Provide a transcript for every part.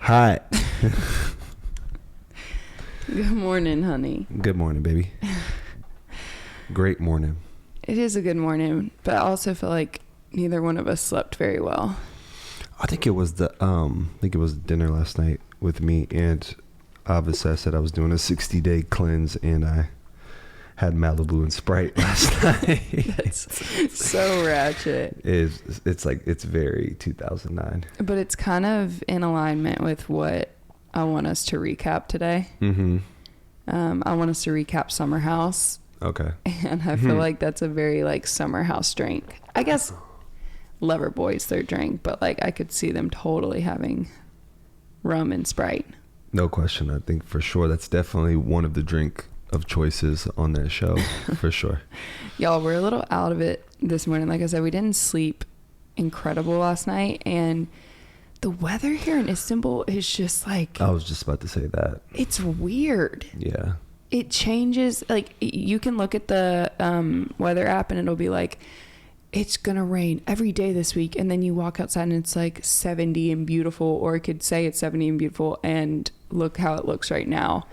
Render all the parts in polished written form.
Hi. Good morning, honey. Good morning, baby. Great morning. It is a good morning, but I also feel like neither one of us slept very well. I think it was dinner last night with me, and obviously I said I was doing a 60-day cleanse, and I had Malibu and Sprite last night. That's so ratchet. It's very 2009. But it's kind of in alignment with what I want us to recap today. Mm-hmm. I want us to recap Summer House. Okay. And I feel like that's a very Summer House drink. I guess Lover Boy's their drink, but I could see them totally having rum and Sprite. No question. I think for sure that's definitely one of the drink of choices on that show, for sure. Y'all, we're a little out of it this morning. Like I said, we didn't sleep incredible last night, and the weather here in Istanbul is just I was just about to say that. It's weird. Yeah. It changes. You can look at the weather app and it'll be it's gonna rain every day this week, and then you walk outside and it's 70 and beautiful, or it could say it's 70 and beautiful, and look how it looks right now.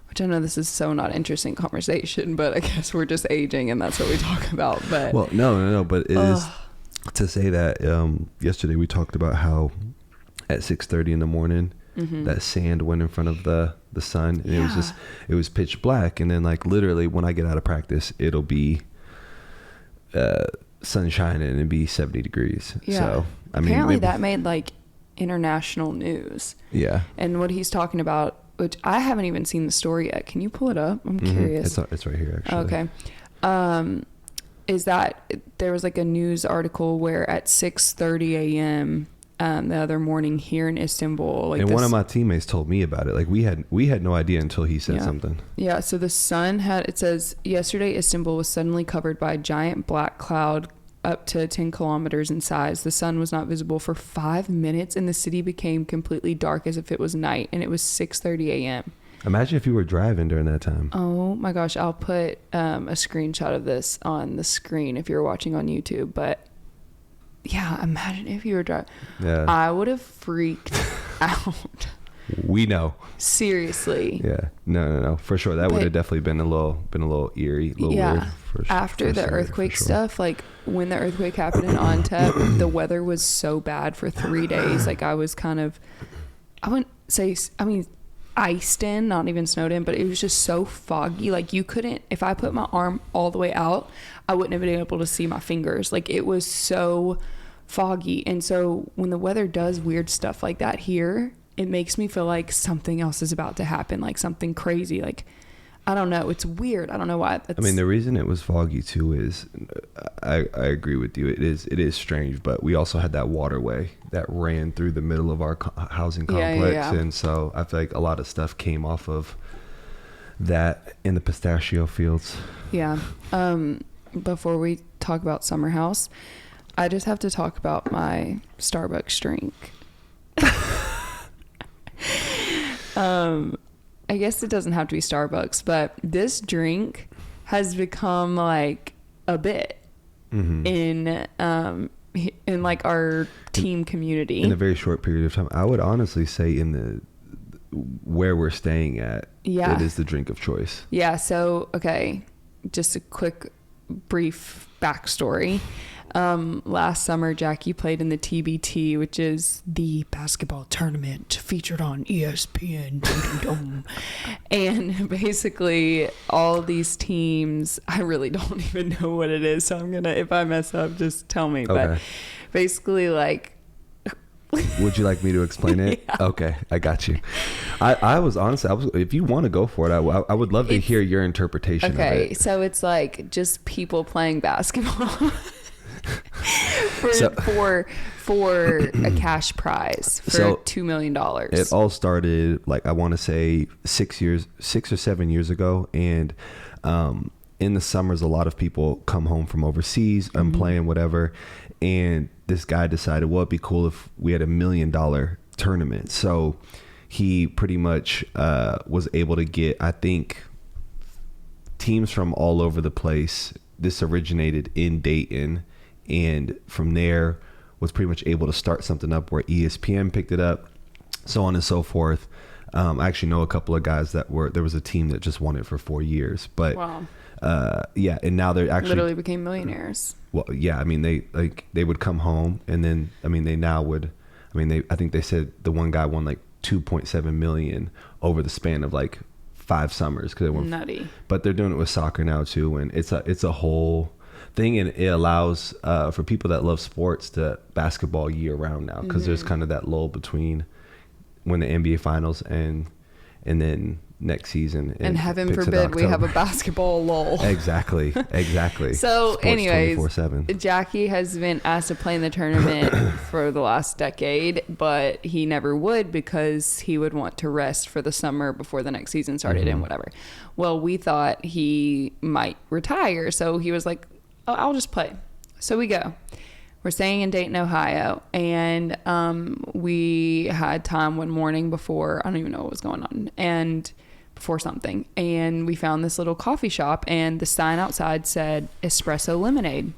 Which I know this is so not interesting conversation, but I guess we're just aging and that's what we talk about. But well, no, but it is to say that yesterday we talked about how at 6:30 in the morning that sand went in front of the sun, and it was pitch black, and then literally when I get out of practice it'll be sun shining and be 70 degrees. Yeah. So apparently that made international news. Yeah. And what he's talking about, which I haven't even seen the story yet. Can you pull it up? I'm curious. It's right here, actually. Okay. Is that there was a news article where at 6:30 a.m. The other morning here in Istanbul, and one of my teammates told me about it. We had no idea until he said something. Yeah. So the sun it says yesterday Istanbul was suddenly covered by a giant black cloud up to 10 kilometers in size. The sun was not visible for 5 minutes, and the city became completely dark as if it was night, and it was 6:30 a.m. Imagine if you were driving during that time. Oh my gosh. I'll put a screenshot of this on the screen if you're watching on YouTube, but yeah, imagine if you were driving. Yeah. I would have freaked out. We know. Seriously. Yeah. No. For sure. That would have definitely been a little eerie, a little weird. After the earthquake stuff, when the earthquake happened in Antep, the weather was so bad for 3 days. I was kind of, I wouldn't say, iced in, not even snowed in, but it was just so foggy. You couldn't, if I put my arm all the way out, I wouldn't have been able to see my fingers. It was so foggy. And so when the weather does weird stuff like that here, it makes me feel like something else is about to happen, something crazy. I don't know. It's weird. I don't know why. The reason it was foggy too is, I agree with you. It is strange, but we also had that waterway that ran through the middle of our housing complex. Yeah. And so I feel like a lot of stuff came off of that in the pistachio fields. Yeah. Before we talk about Summer House, I just have to talk about my Starbucks drink. I guess it doesn't have to be Starbucks, but this drink has become a bit in our team community in a very short period of time. I would honestly say where we're staying at, it is the drink of choice. Yeah. So, okay, just a quick brief backstory. Last summer, Jackie played in the TBT, which is the basketball tournament featured on ESPN. And basically all these teams, I really don't even know what it is, so I'm gonna, if I mess up, just tell me. Okay. But basically would you like me to explain it? Yeah. Okay, I got you. I was honestly, if you want to go for it, I would love to hear your interpretation of it. Okay, so it's just people playing basketball. for a cash prize for $2 million. It all started I want to say 6 or 7 years ago, and in the summers a lot of people come home from overseas and playing whatever, and this guy decided, well, it'd be cool if we had $1 million tournament. So he pretty much was able to get, I think, teams from all over the place. This originated in Dayton, and from there was pretty much able to start something up where ESPN picked it up, so on and so forth. I actually know a couple of guys there was a team that just won it for 4 years, but wow. Yeah, and now they're actually literally became millionaires. Well, yeah, I mean they would come home, and then I think they said the one guy won like 2.7 million over the span of like 5 summers because they were nutty. But they're doing it with soccer now too, and it's a whole thing, and it allows for people that love sports to basketball year round now because there's kind of that lull between when the NBA finals and then next season. And heaven forbid we have a basketball lull. Exactly. So Sports anyways, 24/7. Jackie has been asked to play in the tournament for the last decade, but he never would because he would want to rest for the summer before the next season started and whatever. Well, we thought he might retire, so he was like, oh, I'll just play. So we go. We're staying in Dayton, Ohio, and we had time one morning before, I don't even know what was going on, and before something, and we found this little coffee shop, and the sign outside said espresso lemonade.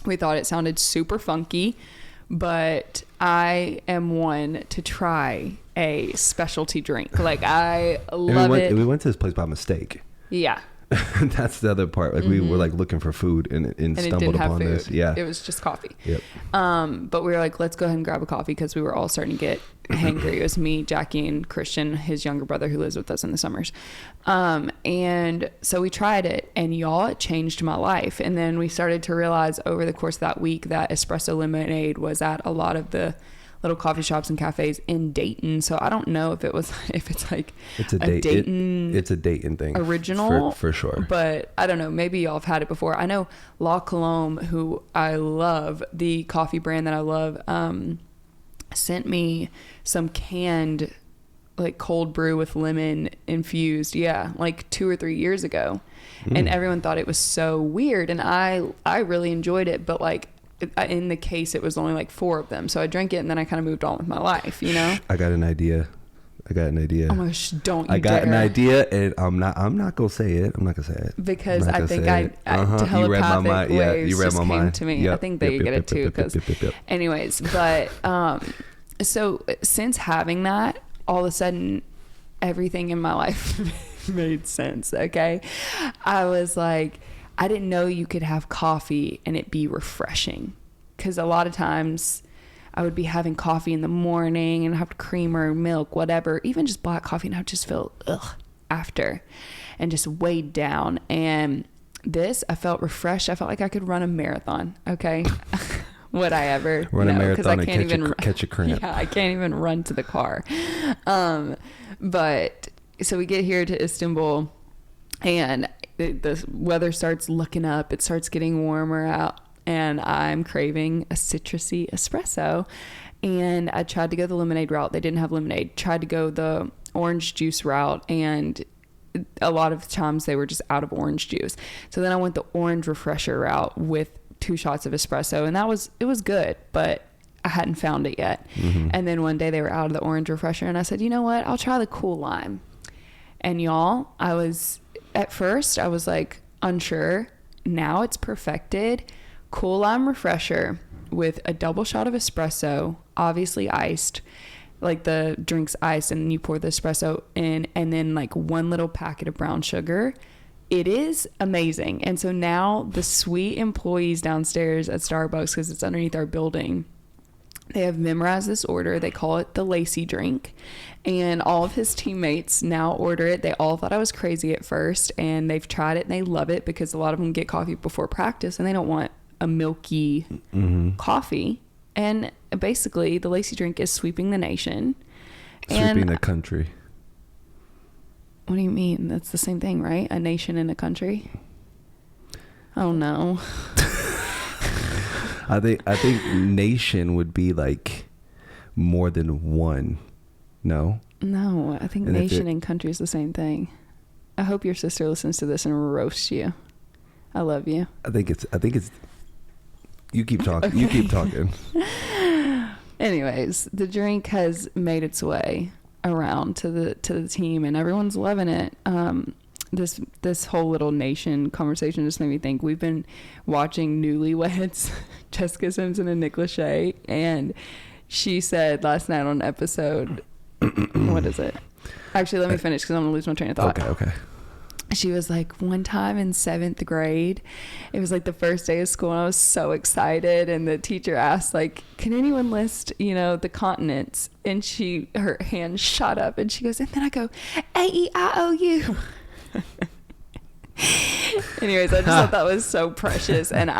We thought it sounded super funky, but I am one to try a specialty drink. Like, I love it. We went to this place by mistake. Yeah. That's the other part. Like we were like looking for food and stumbled upon this. Yeah, it was just coffee. Yep. But we were like, let's go ahead and grab a coffee because we were all starting to get hangry. It was me, Jackie, and Christian, his younger brother who lives with us in the summers. And so we tried it, and y'all, it changed my life. And then we started to realize over the course of that week that espresso lemonade was at a lot of the little coffee shops and cafes in Dayton. So I don't know if it's like it's a Dayton it's a Dayton thing original for sure, but I don't know, maybe y'all have had it before. I know La Colombe, who I love, the coffee brand that I love, sent me some canned like cold brew with lemon infused like 2 or 3 years ago, and everyone thought it was so weird, and I really enjoyed it, but like in the case it was only like 4 of them, so I drank it and then I kind of moved on with my life, you know. I got an idea. Oh my gosh, don't you I got dare. an idea, and I'm not gonna say it because I think I telepathic waves you read just my came mind to me. Yep. I think they get it too because anyways, but so since having that, all of a sudden everything in my life made sense. Okay, I was like, I didn't know you could have coffee and it be refreshing, because a lot of times I would be having coffee in the morning and have creamer, milk, whatever, even just black coffee, and I would just feel after and just weighed down. And this, I felt refreshed. I felt like I could run a marathon. Okay. Would I ever run a marathon and catch a cramp? Yeah, I can't even run to the car. But so we get here to Istanbul, and the weather starts looking up. It starts getting warmer out, and I'm craving a citrusy espresso. And I tried to go the lemonade route. They didn't have lemonade. Tried to go the orange juice route, and a lot of times they were just out of orange juice. So then I went the orange refresher route with 2 shots of espresso, and it was good, but I hadn't found it yet. And then one day they were out of the orange refresher, and I said, you know what? I'll try the cool lime. And y'all, at first I was like unsure. Now it's perfected. Cool lime refresher with a double shot of espresso, obviously iced, like the drink's iced, and then you pour the espresso in, and then like 1 little packet of brown sugar. It is amazing. And so now the sweet employees downstairs at Starbucks, because it's underneath our building, they have memorized this order. They call it the Lacey drink, and all of his teammates now order it. They all thought I was crazy at first, and they've tried it and they love it, because a lot of them get coffee before practice and they don't want a milky coffee. And basically the Lacey drink is sweeping the nation, sweeping the country. What do you mean? That's the same thing, right? A nation and a country. Oh no. I think nation would be like more than one. No, I think and nation and country is the same thing. I hope your sister listens to this and roasts you. I love you. I think it's you keep talking. Okay. You keep talking. Anyways, the drink has made its way around to the team, and everyone's loving it. This whole little nation conversation just made me think. We've been watching Newlyweds, Jessica Simpson and Nick Lachey, and she said last night on an episode, What is it? Actually, let me finish because I'm gonna lose my train of thought. Okay. She was like, one time in 7th grade, it was like the first day of school, and I was so excited, and the teacher asked, like, can anyone list, the continents? And her hand shot up, and she goes, and then I go, A-E-I-O-U. Anyways, I just thought that was so precious. And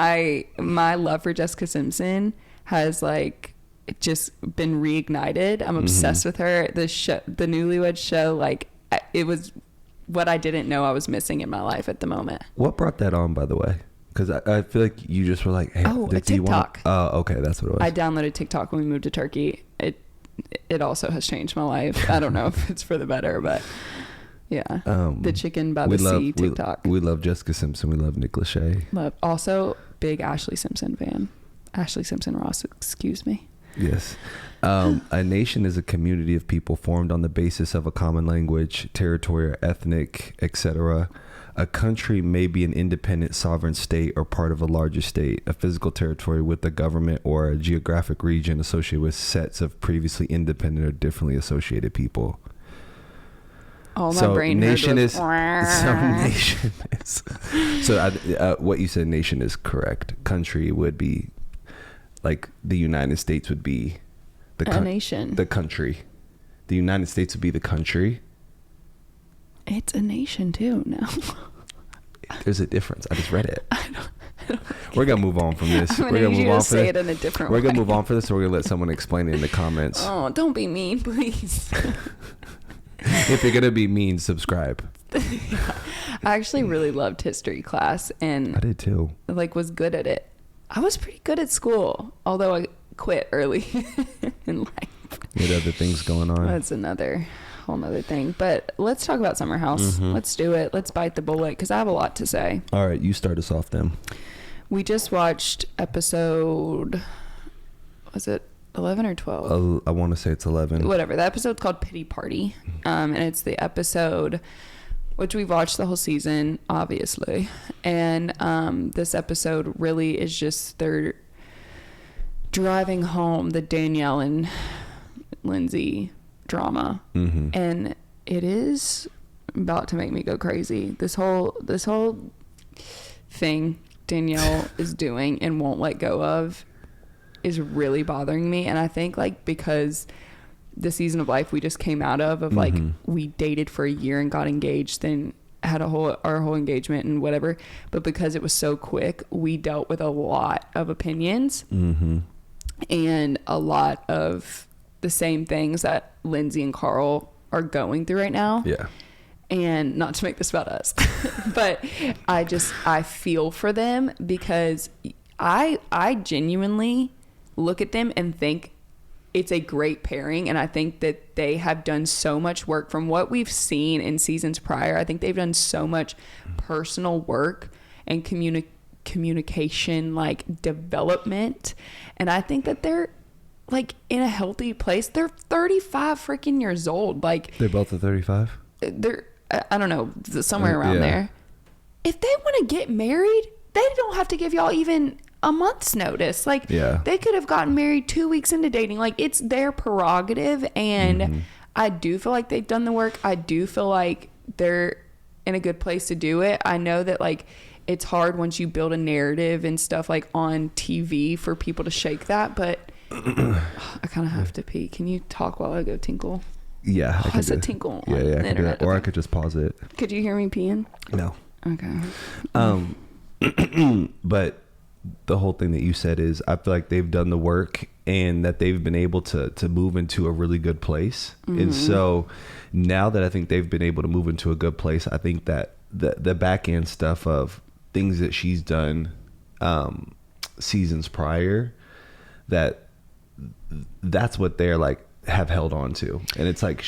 my love for Jessica Simpson has like just been reignited. I'm obsessed with her. The Newlywed Show, like, it was what I didn't know I was missing in my life at the moment. What brought that on, by the way? Because I feel like you just were like, hey, TikTok. Oh, okay, that's what it was. I downloaded TikTok when we moved to Turkey. It also has changed my life. I don't know if it's for the better, but yeah. The chicken by the sea TikTok. We love Jessica Simpson. We love Nick Lachey. Also, big Ashley Simpson fan. Ashley Simpson Ross, excuse me. Yes. A nation is a community of people formed on the basis of a common language, territory, or ethnic, etc. A country may be an independent sovereign state or part of a larger state, a physical territory with a government or a geographic region associated with sets of previously independent or differently associated people. Oh, my brain nation is. Nation is. So what you said, nation is correct. Country would be like the United States would be a nation. The country. The United States would be the country. It's a nation too. No. There's a difference. I just read it. We're gonna move on from this. We're gonna move on for this. It in a different way. We're gonna move on for this. Or we're gonna let someone explain it in the comments. Oh, don't be mean, please. If you're gonna be mean, subscribe. Yeah. I actually really loved history class, and I did too. Like, was good at it. I was pretty good at school, although I quit early in life. You had other things going on. That's whole nother thing. But let's talk about Summer House. Let's do it. Let's bite the bullet because I have a lot to say. All right, you start us off then. We just watched episode, was it 11 or 12? I want to say it's 11. Whatever. The episode's called Pity Party. And it's the episode which we've watched the whole season, obviously. And this episode really is just they're driving home the Danielle and Lindsey drama. And it is about to make me go crazy. This whole thing Danielle is doing and won't let go of is really bothering me. And I think like because the season of life we just came out of like we dated for a year and got engaged, then had our whole engagement and whatever, but because it was so quick, we dealt with a lot of opinions and a lot of the same things that Lindsey and Carl are going through right now. Yeah. And not to make this about us, but I feel for them because I genuinely look at them and think it's a great pairing, and I think that they have done so much work from what we've seen in seasons prior. I think they've done so much personal work and communication, like development, and I think that they're like in a healthy place. They're 35 freaking years old. Like they're both at 35. They're I don't know, somewhere around there. If they want to get married, they don't have to give y'all even a month's notice. Like they could have gotten married 2 weeks into dating. Like it's their prerogative, and I do feel like they've done the work. I do feel like they're in a good place to do it. I know that like it's hard once you build a narrative and stuff like on TV for people to shake that, but I kind of have to pee. Can you talk while I go tinkle? Yeah, I could. Tinkle. Yeah, I could do that. Or I could just pause it. Could you hear me peeing? No. Okay. But the whole thing that you said is I feel like they've done the work and that they've been able to move into a really good place. And so now that I think they've been able to move into a good place, I think that the back end stuff of things that she's done seasons prior, that's what they're like have held on to. And it's like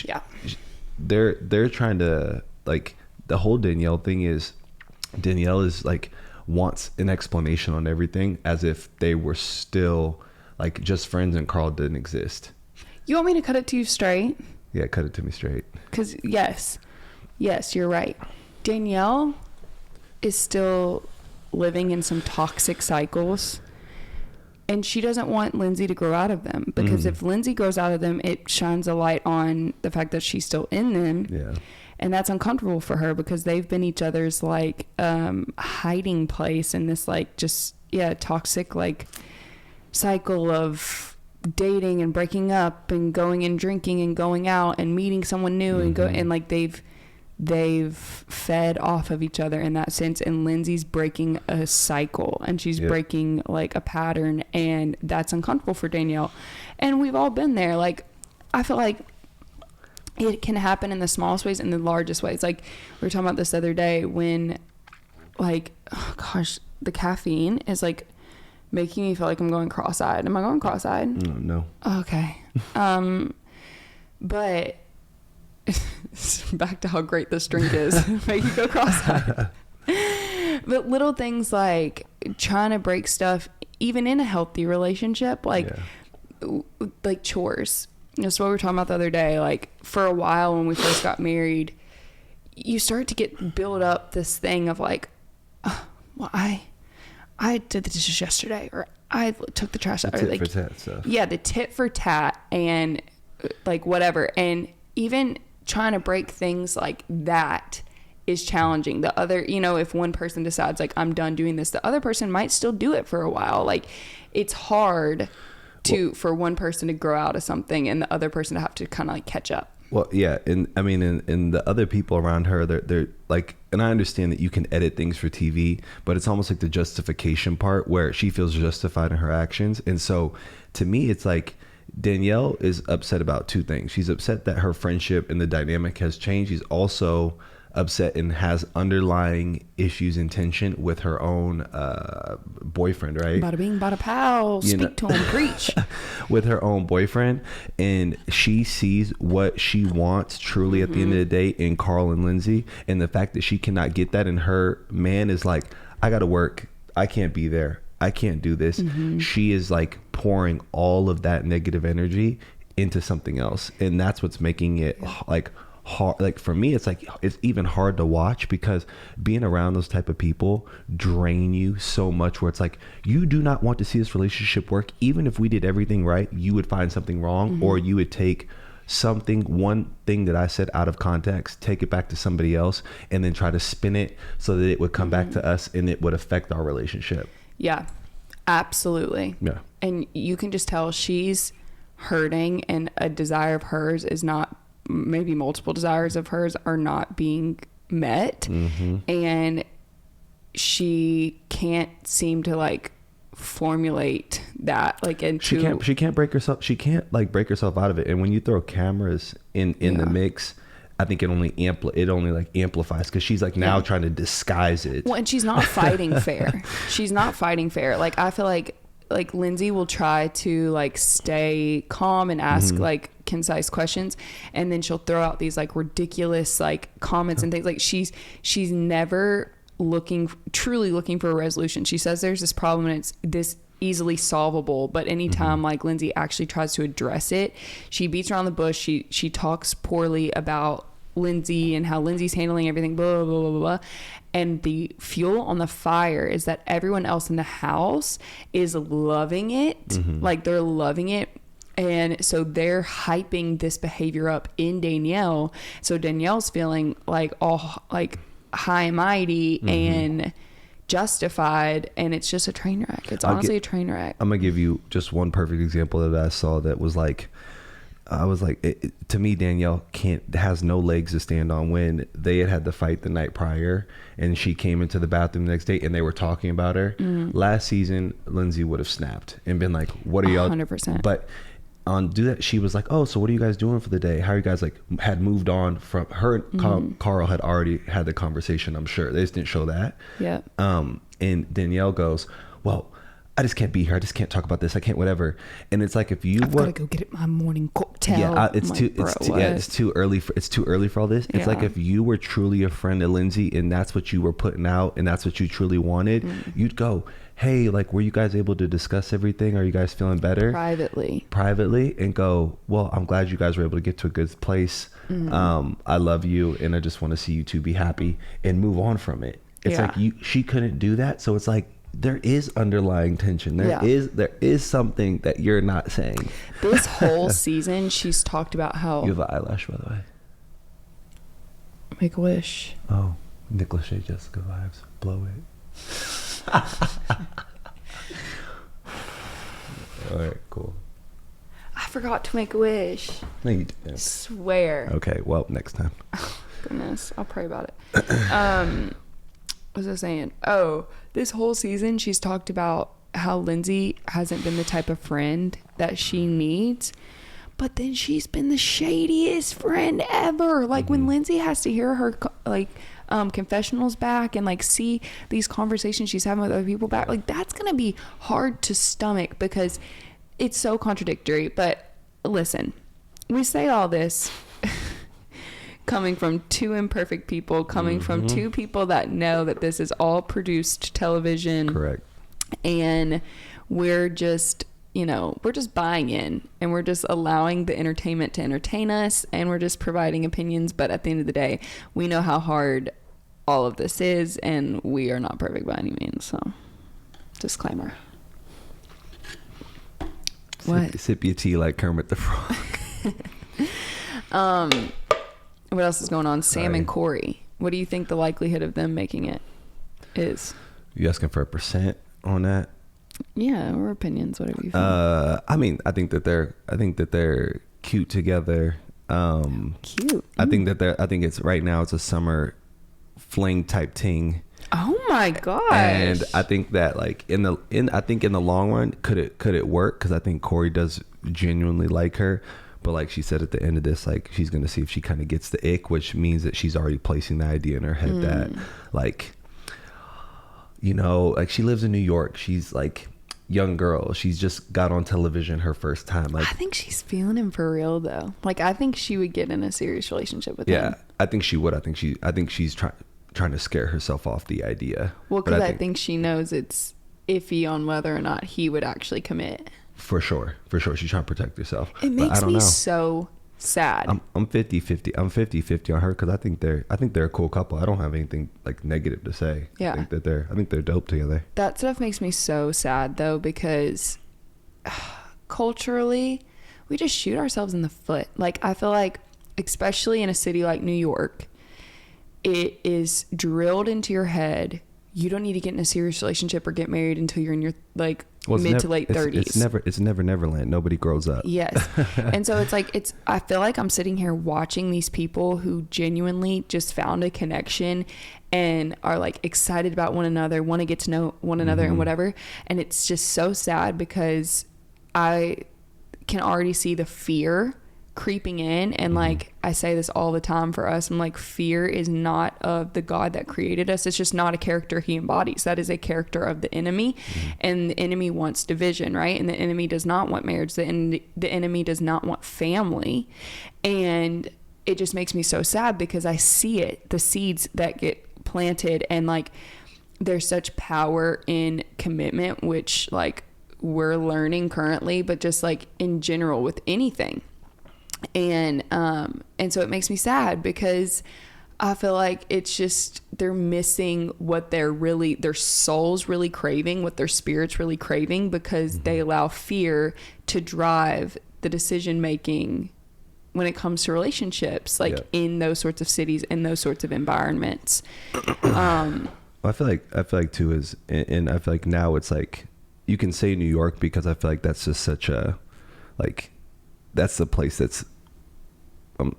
they're trying to like the whole Danielle thing is Danielle is like wants an explanation on everything as if they were still like just friends and Carl didn't exist. You want me to cut it to you straight? Yeah, cut it to me straight. Because yes, you're right. Danielle is still living in some toxic cycles, and she doesn't want Lindsey to grow out of them, because if Lindsey grows out of them, it shines a light on the fact that she's still in them. Yeah. And that's uncomfortable for her, because they've been each other's like hiding place in this like just toxic like cycle of dating and breaking up and going and drinking and going out and meeting someone new and go, and like they've fed off of each other in that sense. And Lindsey's breaking a cycle, and she's breaking like a pattern, and that's uncomfortable for Danielle. And we've all been there. Like, I feel like it can happen in the smallest ways and the largest ways. Like, we were talking about this the other day when, like, oh gosh, the caffeine is like making me feel like I'm going cross-eyed. Am I going cross-eyed? No. Okay. But back to how great this drink is. Make you go cross-eyed. But little things like trying to break stuff, even in a healthy relationship, like chores. That's what we were talking about the other day. Like, for a while when we first got married, you start to build up this thing of like, oh, well, I did the dishes yesterday, or I took the trash out. The tit like, for tat stuff. Yeah, the tit for tat, and like whatever. And even trying to break things like that is challenging. The other, if one person decides like, I'm done doing this, the other person might still do it for a while. Like, it's hard for one person to grow out of something and the other person to have to kind of like catch up. Well, yeah, and I mean, and the other people around her, they're like, and I understand that you can edit things for TV, but it's almost like the justification part where she feels justified in her actions. And so to me, it's like Danielle is upset about two things. She's upset that her friendship and the dynamic has changed. She's also upset and has underlying issues and tension with her own boyfriend, right? Bada bing, bada pow. Speak to him, preach. With her own boyfriend, and she sees what she wants truly at the end of the day in Carl and Lindsey, and the fact that she cannot get that, and her man is like, I gotta work, I can't be there, I can't do this. She is like pouring all of that negative energy into something else, and that's what's making it like hard. Like, for me, it's like, it's even hard to watch, because being around those type of people drain you so much, where it's like, you do not want to see this relationship work. Even if we did everything right, you would find something wrong, or you would take one thing that I said out of context, take it back to somebody else, and then try to spin it so that it would come back to us and it would affect our relationship. Yeah, absolutely. Yeah. And you can just tell she's hurting, and a desire of hers is not, maybe multiple desires of hers are not being met, and she can't seem to like formulate that like into. She can't break herself. She can't like break herself out of it. And when you throw cameras in the mix, I think it only amplifies, because she's like now trying to disguise it. Well, and she's not fighting fair. She's not fighting fair. Like, I feel like Lindsey will try to like stay calm and ask like concise questions, and then she'll throw out these like ridiculous like comments and things. Like, she's never truly looking for a resolution. She says there's this problem and it's this easily solvable, but anytime like Lindsey actually tries to address it, she beats around the bush. She talks poorly about Lindsey and how Lindsey's handling everything, blah blah blah blah blah. And the fuel on the fire is that everyone else in the house is loving it. Like, they're loving it. And so they're hyping this behavior up in Danielle. So Danielle's feeling like all like high and mighty and justified, and it's just a train wreck. It's honestly a train wreck. I'm gonna give you just one perfect example that I saw that was like, I was like, to me, Danielle has no legs to stand on. When they had the fight the night prior, and she came into the bathroom the next day, and they were talking about her. Last season, Lindsey would have snapped and been like, "What are y'all?" 100%. But on do that, she was like, "Oh, so what are you guys doing for the day? How are you guys?" Like, had moved on from her. Carl had already had the conversation. I'm sure they just didn't show that. Yeah. And Danielle goes, "Well, I just can't be here. I just can't talk about this. I can't whatever." And it's like, if you I've got to go get my morning cocktail. Yeah, it's too early for all this. It's like, if you were truly a friend of Lindsey and that's what you were putting out and that's what you truly wanted, you'd go, "Hey, like, were you guys able to discuss everything? Are you guys feeling better?" Privately, and go, "Well, I'm glad you guys were able to get to a good place. I love you, and I just want to see you two be happy," and move on from it. It's like she couldn't do that. So it's like, there is underlying tension. There is something that you're not saying. This whole season, she's talked about how... You have an eyelash, by the way. Make a wish. Oh, Nick Lachey, Jessica vibes. Blow it. All right, cool. I forgot to make a wish. No, you didn't. I swear. Okay, well, next time. Oh, goodness, I'll pray about it. What was I saying? Oh, this whole season, she's talked about how Lindsey hasn't been the type of friend that she needs. But then she's been the shadiest friend ever. Like, when Lindsey has to hear her, like, confessionals back and, like, see these conversations she's having with other people back, like, that's going to be hard to stomach because it's so contradictory. But listen, we say all this coming from two imperfect people, coming from two people that know that this is all produced television. Correct. And we're just... we're just buying in and we're just allowing the entertainment to entertain us and we're just providing opinions. But at the end of the day, we know how hard all of this is and we are not perfect by any means. So, disclaimer. What? Sip your tea like Kermit the Frog. What else is going on? Sam and Corey. What do you think the likelihood of them making it is? You asking for a percent on that? Yeah, or opinions, whatever you think. I mean, I think that they're cute together. Cute. I think it's right now it's a summer fling type thing. Oh my gosh. And I think that like in the long run, could it work? Because I think Corey does genuinely like her. But like she said at the end of this, like she's gonna see if she kind of gets the ick, which means that she's already placing the idea in her head that like, like she lives in New York. She's like young girl. She's just got on television her first time. Like, I think she's feeling him for real though. Like I think she would get in a serious relationship with him. Yeah, I think she would. I think she's trying to scare herself off the idea. Well, because I think she knows it's iffy on whether or not he would actually commit. For sure. She's trying to protect herself. It makes me so sad. I'm 50-50. I'm 50-50 on her because I think they're a cool couple. I don't have anything like negative to say. Yeah. I think they're dope together. That stuff makes me so sad though because culturally we just shoot ourselves in the foot. Like I feel like especially in a city like New York, it is drilled into your head. You don't need to get in a serious relationship or get married until you're in your like mid to late 30s. It's never Neverland. Nobody grows up. Yes. And so I feel like I'm sitting here watching these people who genuinely just found a connection and are like excited about one another, want to get to know one another and whatever. And it's just so sad because I can already see the fear creeping in. And like I say this all the time for us, I'm like, fear is not of the God that created us. It's just not a character he embodies. That is a character of the enemy. And the enemy wants division, right? And the enemy does not want marriage. The enemy does not want family. And it just makes me so sad because I see it, the seeds that get planted, and like there's such power in commitment, which like we're learning currently, but just like in general with anything. And so it makes me sad because I feel like it's just they're missing what their soul's really craving, what their spirit's really craving, because they allow fear to drive the decision making when it comes to relationships, like in those sorts of cities, in those sorts of environments. I feel like too is, and I feel like now it's like you can say New York because I feel like that's just such a like that's the place that's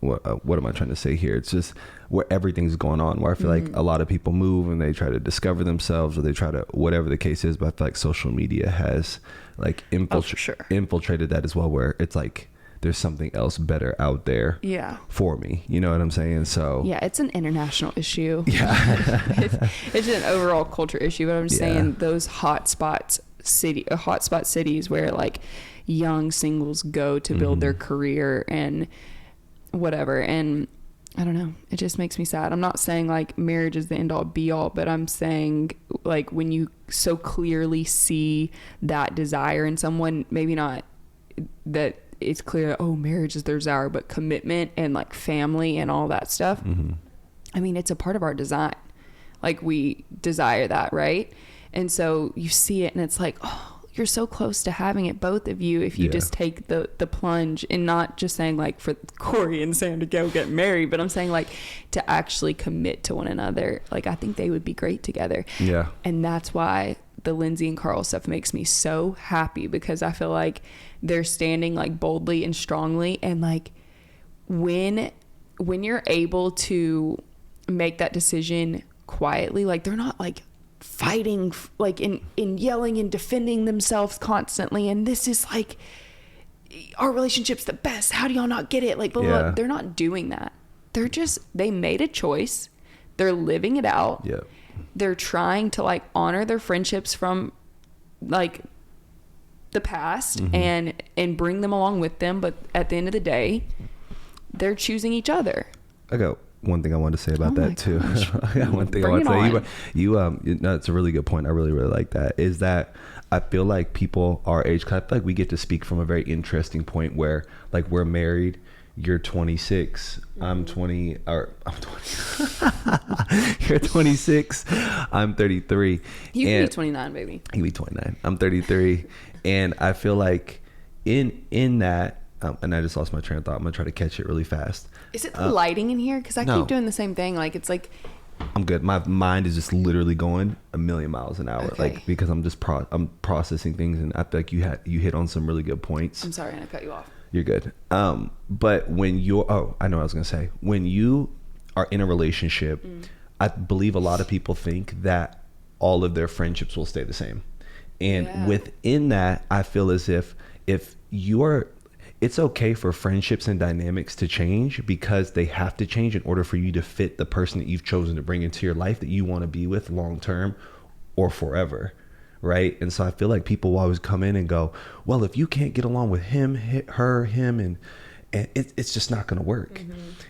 what am I trying to say here? It's just where everything's going on, where I feel like a lot of people move and they try to discover themselves, or they try to, whatever the case is. But I feel like social media has like infiltrated that as well, where it's like there's something else better out there for me. You know what I'm saying? So yeah, it's an international issue. Yeah. it's an overall culture issue, but I'm just saying those hotspot cities where like young singles go to build their career and whatever. And I don't know, it just makes me sad. I'm not saying like marriage is the end all be all, but I'm saying like when you so clearly see that desire in someone, maybe not that it's clear, oh, marriage is their desire, but commitment and like family and all that stuff. I mean, it's a part of our design. Like we desire that, right? And so you see it and it's like, oh, you're so close to having it, both of you, if you just take the plunge, and not just saying like for Corey and Sam to go get married, but I'm saying like to actually commit to one another. Like I think they would be great together. Yeah. And that's why the Lindsey and Carl stuff makes me so happy, because I feel like they're standing like boldly and strongly. And like when you're able to make that decision quietly, like they're not like fighting like in yelling and defending themselves constantly, and this is like our relationship's the best, how do y'all not get it, like blah, blah, blah. They're not doing that. They made a choice, they're living it out. They're trying to like honor their friendships from like the past and bring them along with them, but at the end of the day they're choosing each other. I got one thing I wanted to say about that too. One thing I want to say, you no, it's a really good point. I really like that, is that I feel like people our age, 'cause I feel like we get to speak from a very interesting point where like we're married, you're 26, I'm 20, or I'm 20. You're 26, I'm 33. You can be 29, baby. You can be 29. I'm 33. And I feel like in that, and I just lost my train of thought. I'm gonna try to catch it really fast. Is it the lighting in here? Because I keep doing the same thing. Like it's like I'm good. My mind is just literally going a million miles an hour, okay. like because I'm just I'm processing things, and I feel like you hit on some really good points. I'm sorry, and I cut you off. You're good. But when I know what I was gonna say. When you are in a relationship, I believe a lot of people think that all of their friendships will stay the same, and within that, I feel as if you're. It's okay for friendships and dynamics to change, because they have to change in order for you to fit the person that you've chosen to bring into your life that you want to be with long term or forever, right? And so I feel like people always come in and go, well, if you can't get along with him, him, and it's just not going to work.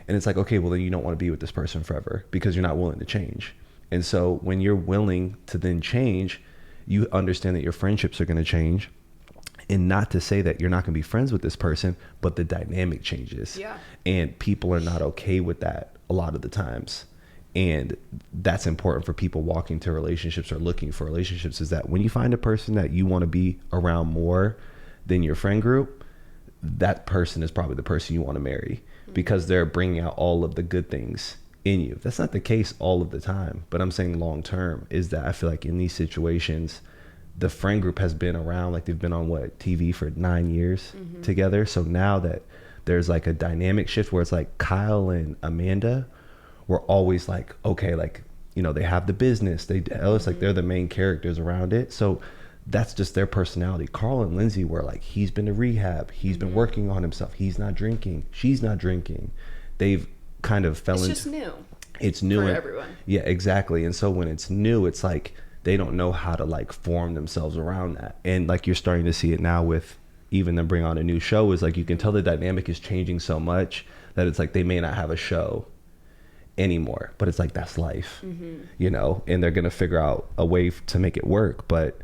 And it's like, okay, well then you don't want to be with this person forever because you're not willing to change. And so when you're willing to then change, you understand that your friendships are going to change. And not to say that you're not going to be friends with this person, but the dynamic changes. And people are not okay with that a lot of the times. And that's important for people walking to relationships or looking for relationships, is that when you find a person that you want to be around more than your friend group, that person is probably the person you want to marry, because they're bringing out all of the good things in you. That's not the case all of the time, but I'm saying long term is that I feel like in these situations, the friend group has been around, like they've been on TV for 9 years together. So now that there's like a dynamic shift where it's like Kyle and Amanda were always like, okay, like, you know, they have the business, it's like they're the main characters around it. So that's just their personality. Carl and Lindsey were like, he's been to rehab, he's been working on himself, he's not drinking, she's not drinking. They've kind of fell into, it's just new. It's new for everyone. Yeah, exactly. And so when it's new, it's like they don't know how to like form themselves around that. And like you're starting to see it now with even them bring on a new show, is like you can tell the dynamic is changing so much that it's like they may not have a show anymore, but it's like that's life, you know, and they're gonna figure out a way to make it work. But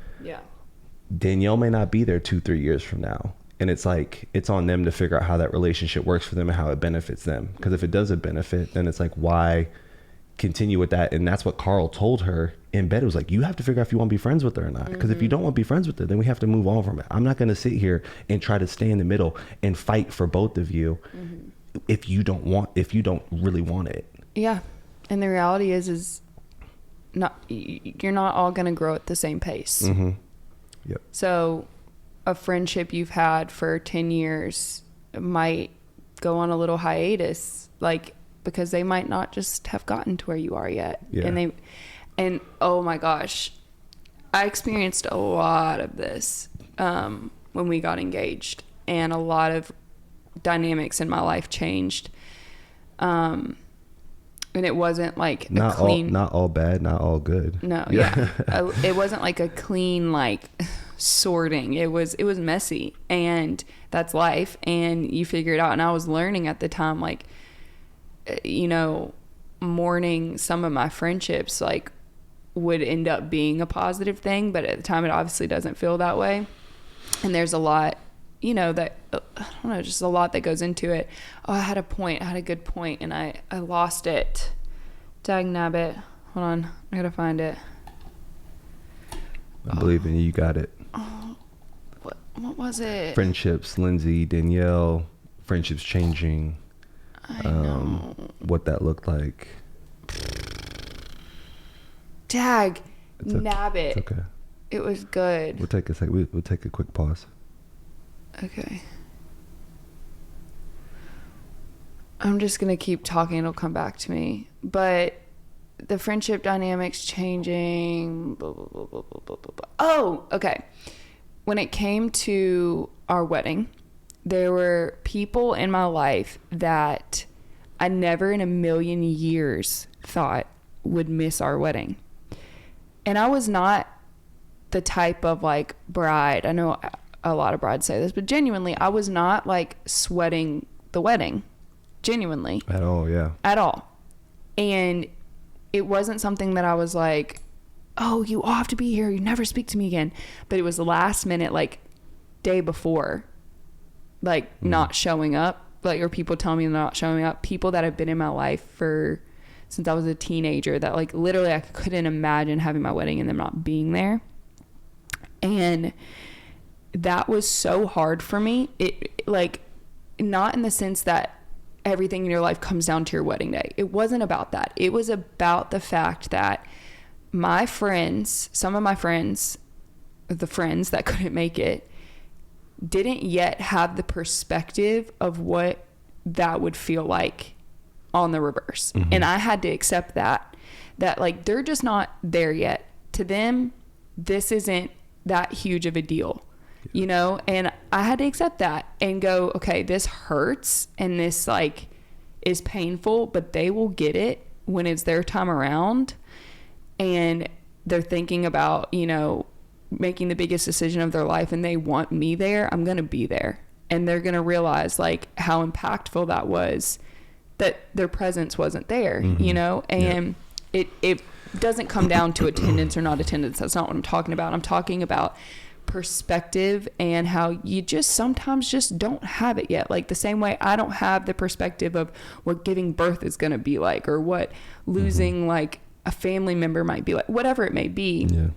Danielle may not be there 2-3 years from now, and it's like it's on them to figure out how that relationship works for them and how it benefits them. Because if it doesn't benefit, then it's like, why continue with that? And that's what Carl told her in bed. It was like, you have to figure out if you want to be friends with her or not, because if you don't want to be friends with her, then we have to move on from it. I'm not going to sit here and try to stay in the middle and fight for both of you if you don't really want it. And the reality is you're not all going to grow at the same pace. So a friendship you've had for 10 years might go on a little hiatus, like because they might not just have gotten to where you are yet. And oh my gosh, I experienced a lot of this when we got engaged, and a lot of dynamics in my life changed. And it wasn't like not all bad, not all good. No, it wasn't like a clean like sorting. It was messy, and that's life, and you figure it out. And I was learning at the time, like, you know, mourning some of my friendships like would end up being a positive thing, but at the time it obviously doesn't feel that way. And there's a lot, you know, that I don't know, just a lot that goes into it. I had a good point, and I lost it. Dag nabbit. Hold on, I gotta find it. I believe in you. You got it. Oh, what was it? Friendships, Lindsey, Danielle, friendships changing. I know. What that looked like. Dag, nab it. It's okay. It was good. We'll take a sec. We'll take a quick pause. Okay. I'm just gonna keep talking. It'll come back to me. But the friendship dynamics changing. Blah, blah, blah, blah, blah, blah, blah. Oh, okay. When it came to our wedding, there were people in my life that I never in a million years thought would miss our wedding. And I was not the type of like bride. I know a lot of brides say this, but genuinely, I was not like sweating the wedding. Genuinely. At all, yeah. At all. And it wasn't something that I was like, oh, you all have to be here. You never speak to me again. But it was the last minute, like day before, like not showing up. Like, or people telling me not showing up. People that have been in my life since I was a teenager that like literally I couldn't imagine having my wedding and them not being there. And that was so hard for me. It like, not in the sense that everything in your life comes down to your wedding day. It wasn't about that. It was about the fact that my friends, some of my friends, the friends that couldn't make it, didn't yet have the perspective of what that would feel like on the reverse. Mm-hmm. And I had to accept that like they're just not there yet. To them, this isn't that huge of a deal, you know? And I had to accept that and go, okay, this hurts and this like is painful, but they will get it when it's their time around. And they're thinking about, you know, making the biggest decision of their life and they want me there. I'm going to be there. And they're going to realize like how impactful that was, that their presence wasn't there, you know? And it doesn't come down to attendance or not attendance. That's not what I'm talking about. I'm talking about perspective and how you just sometimes just don't have it yet. Like the same way I don't have the perspective of what giving birth is going to be like, or what losing like a family member might be like, whatever it may be. Yeah.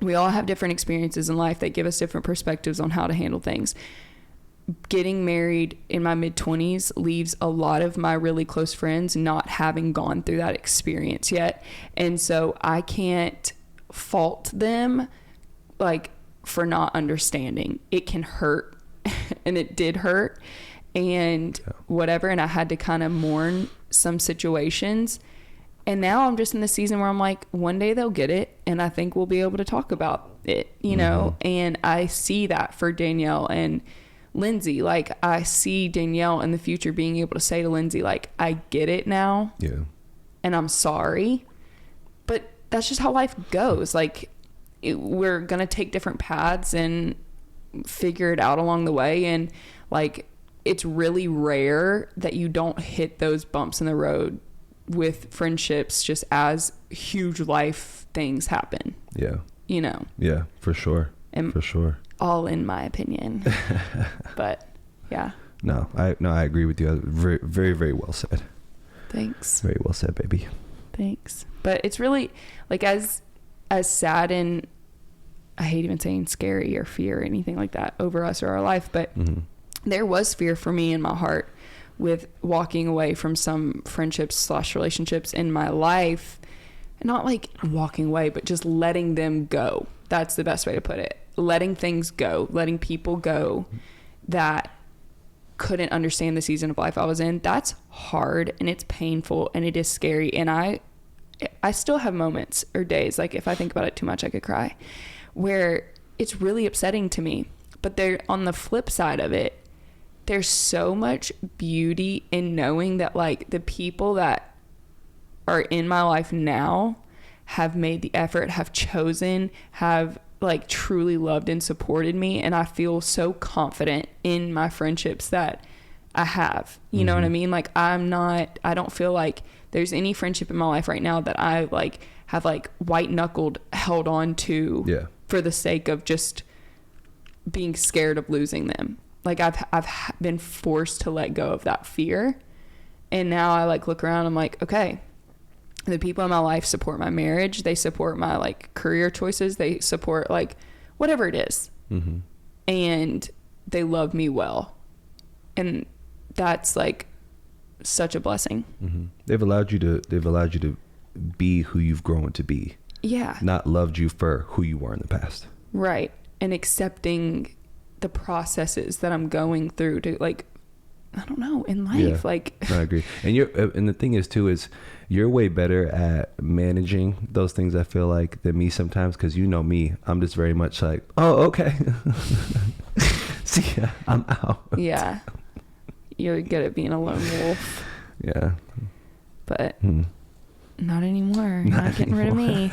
We all have different experiences in life that give us different perspectives on how to handle things. Getting married in my mid-20s leaves a lot of my really close friends not having gone through that experience yet. And so I can't fault them like for not understanding. It can hurt and it did hurt and whatever. And I had to kind of mourn some situations. And now I'm just in the season where I'm like, one day they'll get it. And I think we'll be able to talk about it, you know? And I see that for Danielle and Lindsey. Like I see Danielle in the future being able to say to Lindsey, like, I get it now. Yeah. And I'm sorry, but that's just how life goes. Like we're going to take different paths and figure it out along the way. And like, it's really rare that you don't hit those bumps in the road with friendships just as huge life things happen. Yeah. You know? Yeah, for sure. And for sure. All in my opinion. But yeah. No, I agree with you. Very, very, very well said. Thanks. Very well said, baby. Thanks. But it's really like as sad and I hate even saying scary or fear or anything like that over us or our life, but there was fear for me in my heart with walking away from some friendships / relationships in my life. Not like walking away, but just letting them go. That's the best way to put it. Letting things go, letting people go that couldn't understand the season of life I was in. That's hard and it's painful and it is scary. And I still have moments or days, like if I think about it too much, I could cry, where it's really upsetting to me. But there, on the flip side of it, there's so much beauty in knowing that like the people that are in my life now have made the effort, have chosen, have like truly loved and supported me. And I feel so confident in my friendships that I have, you know what I mean? Like I don't feel like there's any friendship in my life right now that I like have like white knuckled held on to for the sake of just being scared of losing them. Like I've been forced to let go of that fear. And now I like look around, I'm like, okay, the people in my life support my marriage. They support my like career choices. They support like whatever it is. Mm-hmm. And they love me well. And that's like such a blessing. Mm-hmm. They've allowed you to be who you've grown to be. Yeah. Not loved you for who you were in the past. Right. And accepting the processes that I'm going through to like, I don't know, in life. Yeah, like I agree. And the thing is too, is you're way better at managing those things, I feel like, than me sometimes. Cause you know me, I'm just very much like, oh, okay. See ya, I'm out. Yeah. You're good at being a lone wolf. Yeah. But not anymore. Not getting rid of me.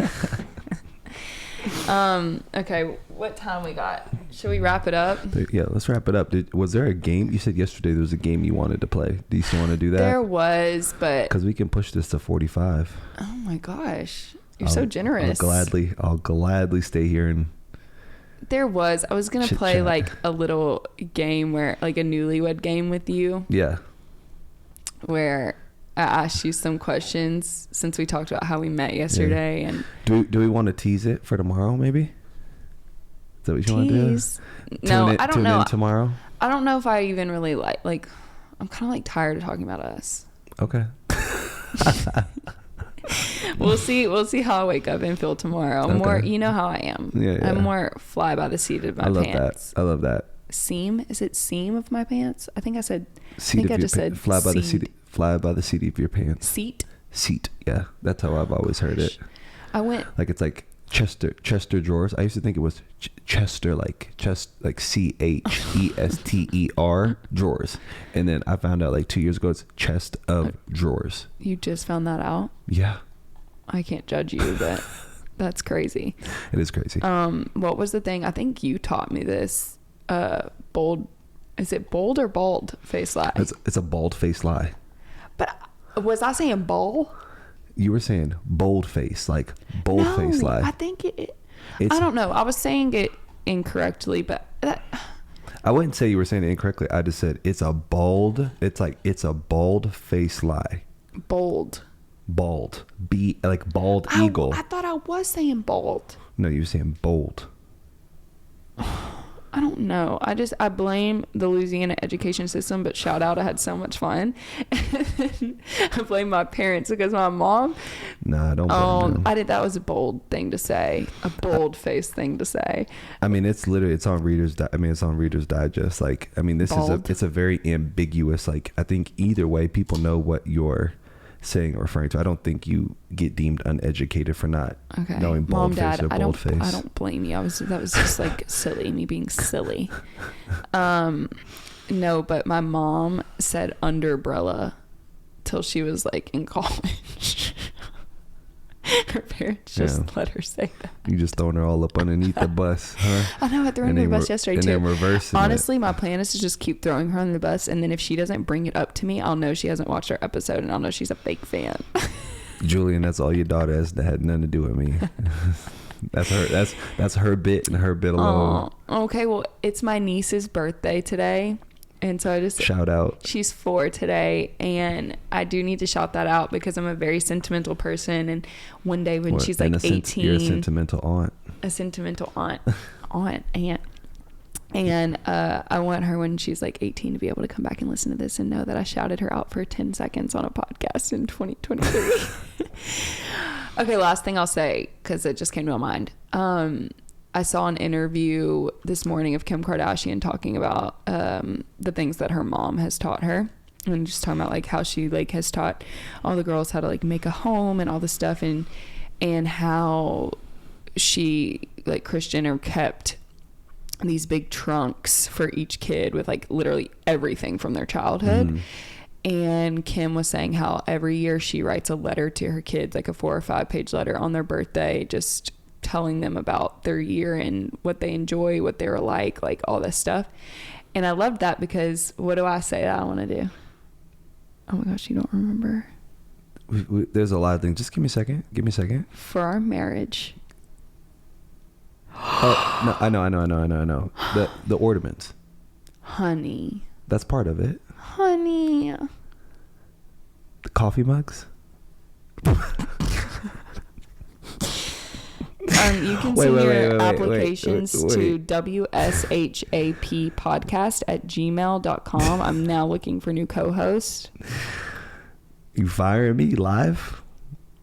Okay, what time we got? Should we wrap it up? Yeah, let's wrap it up. Was there a game? You said yesterday there was a game you wanted to play. Do you still want to do that? There was, but because we can push this to 45. Oh my gosh, you're so generous. I'll gladly stay here and. There was. I was gonna play like a little game where, like a newlywed game with you. Yeah. Where I asked you some questions since we talked about how we met yesterday, and do we want to tease it for tomorrow? Maybe. Is that what you want to do? No, I don't know. Tune in tomorrow. I don't know if I even really like. I'm kind of like tired of talking about us. Okay. We'll see how I wake up and feel tomorrow. Okay. More, you know how I am. Yeah. I'm more fly by the seat of my pants. I love that. Seam? Is it seam of my pants? I think I said. Fly by the seat. Fly by the seat of your pants. Seat. Yeah, that's how I've always heard it. I went like it's like Chester drawers. I used to think it was Chester, like CHESTER drawers, and then I found out like 2 years ago it's chest of drawers. You just found that out? Yeah. I can't judge you, but that's crazy. It is crazy. What was the thing? I think you taught me this. Bold. Is it bold or bald face lie? It's a bald face lie. But was I saying ball? You were saying bold face, like bold face lie. I think I don't know. I was saying it incorrectly, but I wouldn't say you were saying it incorrectly. I just said it's a bald face lie. Bold. Like bald eagle. I thought I was saying bald. No, you were saying bold. I don't know. I blame the Louisiana education system, but shout out, I had so much fun. I blame my parents because my mom. Nah, don't blame them. That was a bold thing to say, a bold face thing to say. I mean, it's on Reader's Digest. Like, I mean, it's a very ambiguous, like, I think either way people know what you're saying or referring to. I don't think you get deemed uneducated for not knowing bold face or bold face. I don't blame you. That was just like silly, me being silly. No, but my mom said underbrella till she was like in college. Her parents just let her say that. You just throwing her all up underneath the bus, huh? I know, I threw her under the bus yesterday too. And then reversing Honestly, my plan is to just keep throwing her under the bus, and then if she doesn't bring it up to me, I'll know she hasn't watched our episode, and I'll know she's a fake fan. Julian, that's all your daughter has. That had nothing to do with me. That's her bit and her bit alone. Okay, well, it's my niece's birthday today. And so I just shout out. She's 4 today, and I do need to shout that out because I'm a very sentimental person. And one day when she's like 18, you're a sentimental aunt. A sentimental aunt. And I want her when she's like 18 to be able to come back and listen to this and know that I shouted her out for 10 seconds on a podcast in 2023. Okay, last thing I'll say because it just came to my mind. I saw an interview this morning of Kim Kardashian talking about the things that her mom has taught her, and just talking about like how she like has taught all the girls how to like make a home and all this stuff, and how she like Kris Jenner kept these big trunks for each kid with like literally everything from their childhood. And Kim was saying how every year she writes a letter to her kids, like a 4 or 5 page letter on their birthday, just telling them about their year and what they enjoy, what they were like all this stuff. And I loved that because what do I say that I want to do? Oh my gosh, you don't remember? There's a lot of things. Just give me a second. For our marriage. Oh, no, I know. The ornaments. Honey. That's part of it. Honey. The coffee mugs. You can send your applications to wshappodcast@gmail.com. I'm now looking for new co-hosts. You firing me live?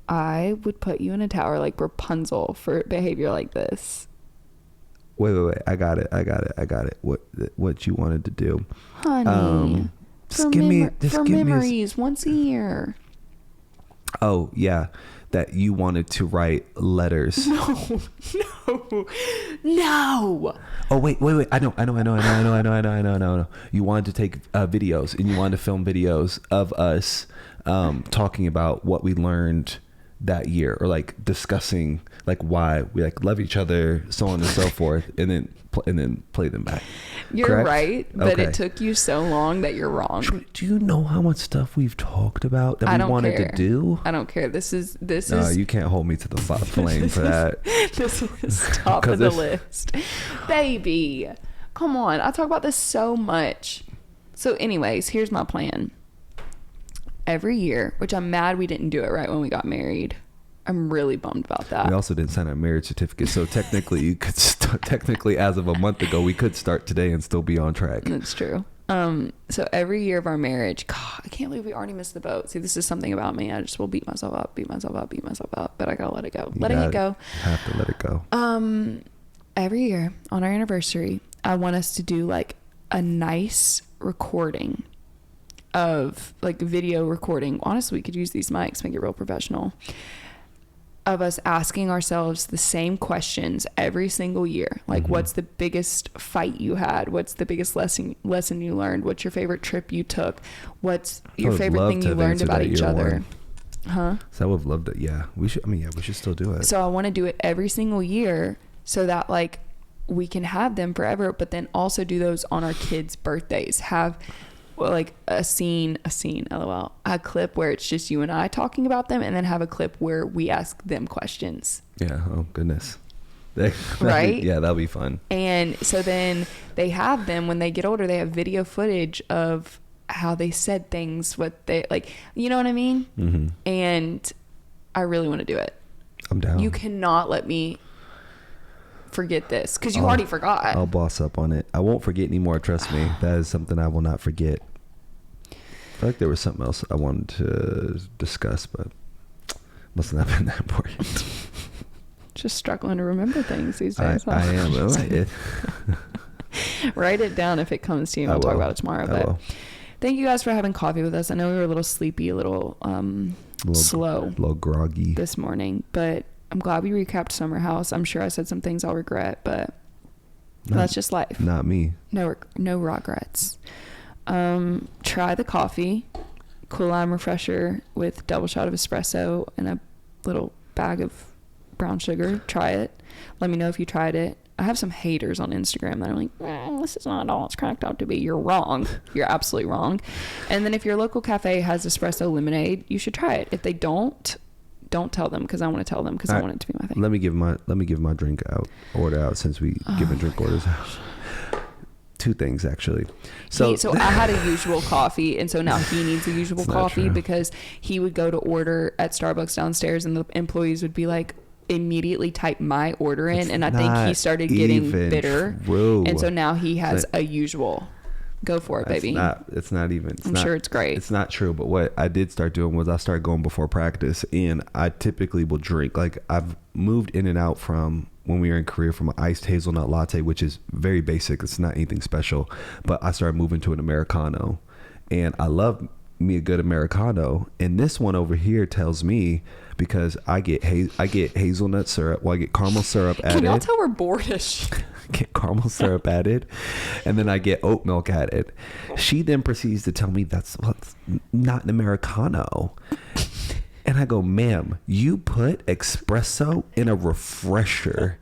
I would put you in a tower like Rapunzel for behavior like this. Wait. I got it. What you wanted to do. Honey. Just give me memories once a year. Oh, yeah. That you wanted to write letters. No. Oh, wait. I know. You wanted to take videos, and you wanted to film videos of us talking about what we learned that year, or like discussing like why we like love each other, so on and so forth, and then play them back. You're correct? right, but okay. It took you so long that you're wrong. Do you know how much stuff we've talked about that we wanted to do? I don't care. This is you can't hold me to the flame for that. This is top of the list. Baby, come on. I talk about this so much. So anyways, here's my plan. Every year, which I'm mad we didn't do it right when we got married. I'm really bummed about that. We also didn't sign our marriage certificate, so technically you could technically as of a month ago we could start today and still be on track. That's true. So every year of our marriage, God, I can't believe we already missed the boat. See, this is something about me. I just will beat myself up, but I gotta let it go. Letting it go. You have to let it go. Every year on our anniversary, I want us to do like a nice recording of like video recording. Honestly, we could use these mics, make it real professional, of us asking ourselves the same questions every single year. Like, what's the biggest fight you had? What's the biggest lesson you learned? What's your favorite trip you took? What's your favorite thing you learned about each other? Huh? So I would have loved it. Yeah, we should. We should still do it. So I want to do it every single year so that like we can have them forever, but then also do those on our kids' birthdays. Have like a scene, lol, a clip where it's just you and I talking about them, and then have a clip where we ask them questions. Yeah. Oh goodness. Right? Yeah, that'll be fun. And so then they have them when they get older, they have video footage of how they said things, what they like, you know what I mean? Mm-hmm. And I really want to do it. I'm down. You cannot let me forget this, because you already forgot. I'll boss up on it. I won't forget anymore, trust me. That is something I will not forget. I feel like there was something else I wanted to discuss, but must not have been that important. Just struggling to remember things these days. I am. Write it down if it comes to you. We'll talk about it tomorrow. But thank you guys for having coffee with us. I know we were a little sleepy, a little slow, a little groggy this morning, but I'm glad we recapped Summer House. I'm sure I said some things I'll regret, but that's just life. Not me. No regrets. Try the coffee, Cool Lime Refresher with double shot of espresso and a little bag of brown sugar. Try it. Let me know if you tried it. I have some haters on Instagram that are like, this is not all it's cracked out to be. You're wrong. You're absolutely wrong. And then if your local cafe has espresso lemonade, you should try it. If they don't tell them, because I want to tell them, because I want it to be my thing. Let me give my drink order out since we giving drink orders out. Two things actually. So I had a usual coffee, and so now he needs a usual coffee, because he would go to order at Starbucks downstairs, and the employees would be like, immediately type my order in, and I think he started getting bitter. True. And so now he has a usual. Go for it, baby. It's not even. I'm sure it's great. It's not true, but what I did start doing was I started going before practice, and I typically will drink. Like, I've moved in and out from when we were in Korea from an iced hazelnut latte, which is very basic. It's not anything special, but I started moving to an Americano, and I love me a good Americano. And this one over here tells me, because I get hazelnut syrup. Well, I get caramel syrup added. Can y'all tell we're bored as shit? Get caramel syrup added, and then I get oat milk added. She then proceeds to tell me that's not an Americano. And I go, ma'am, you put espresso in a refresher.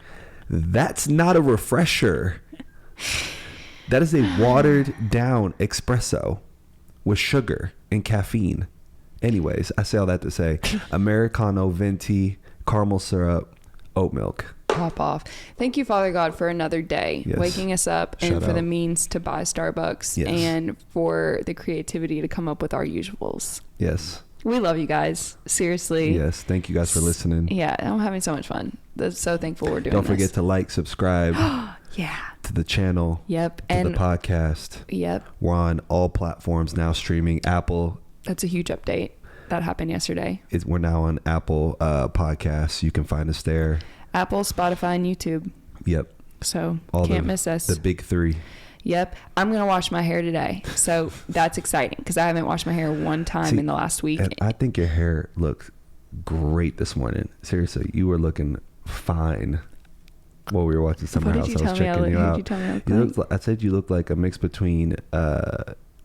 That's not a refresher. That is a watered down espresso with sugar and caffeine. Anyways, I say all that to say, Americano, venti, caramel syrup, oat milk. Pop off. Thank you, Father God, for another day, waking us up, and for the means to buy Starbucks, and for the creativity to come up with our usuals. Yes. We love you guys. Seriously. Yes. Thank you guys for listening. Yeah, I'm having so much fun. So thankful we're doing Don't forget to like, subscribe yeah. to the channel. Yep. To And the podcast. Yep. We're on all platforms now streaming. Apple. That's a huge update. That happened yesterday. We're now on Apple Podcasts. You can find us there. Apple, Spotify, and YouTube. Yep. So all can't miss us. The big three. Yep. I'm going to wash my hair today. So that's exciting because I haven't washed my hair one time in the last week. And I think your hair looked great this morning. Seriously, you were looking fine while we were watching Summer House. I was checking you out. I said you looked like a mix between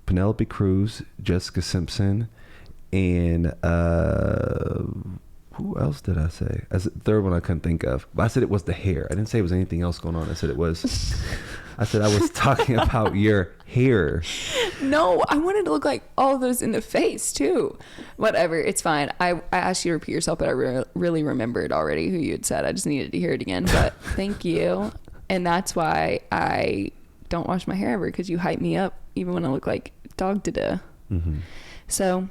Penelope Cruz, Jessica Simpson, and who else did I say? As the third one I couldn't think of. But I said it was the hair. I didn't say it was anything else going on. I said it was. I said I was talking about your hair. No, I wanted to look like all of those in the face too. Whatever, it's fine. I asked you to repeat yourself, but I really remembered already who you had said. I just needed to hear it again. But thank you. And that's why I don't wash my hair ever, because you hype me up even when I look like dog doo-doo. Mm-hmm. So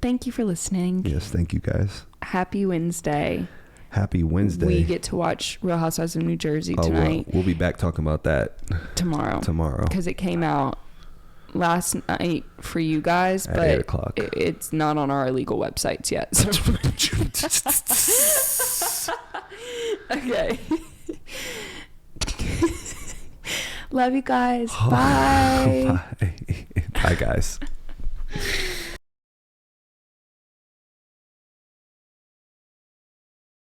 thank you for listening. Yes, thank you guys. Happy Wednesday. Happy Wednesday. We get to watch Real Housewives of New Jersey tonight. We'll be back talking about that tomorrow. Because it came out last night for you guys, at but 8 o'clock. It's not on our illegal websites yet. So. Okay. Love you guys. Bye. Bye. Bye, guys.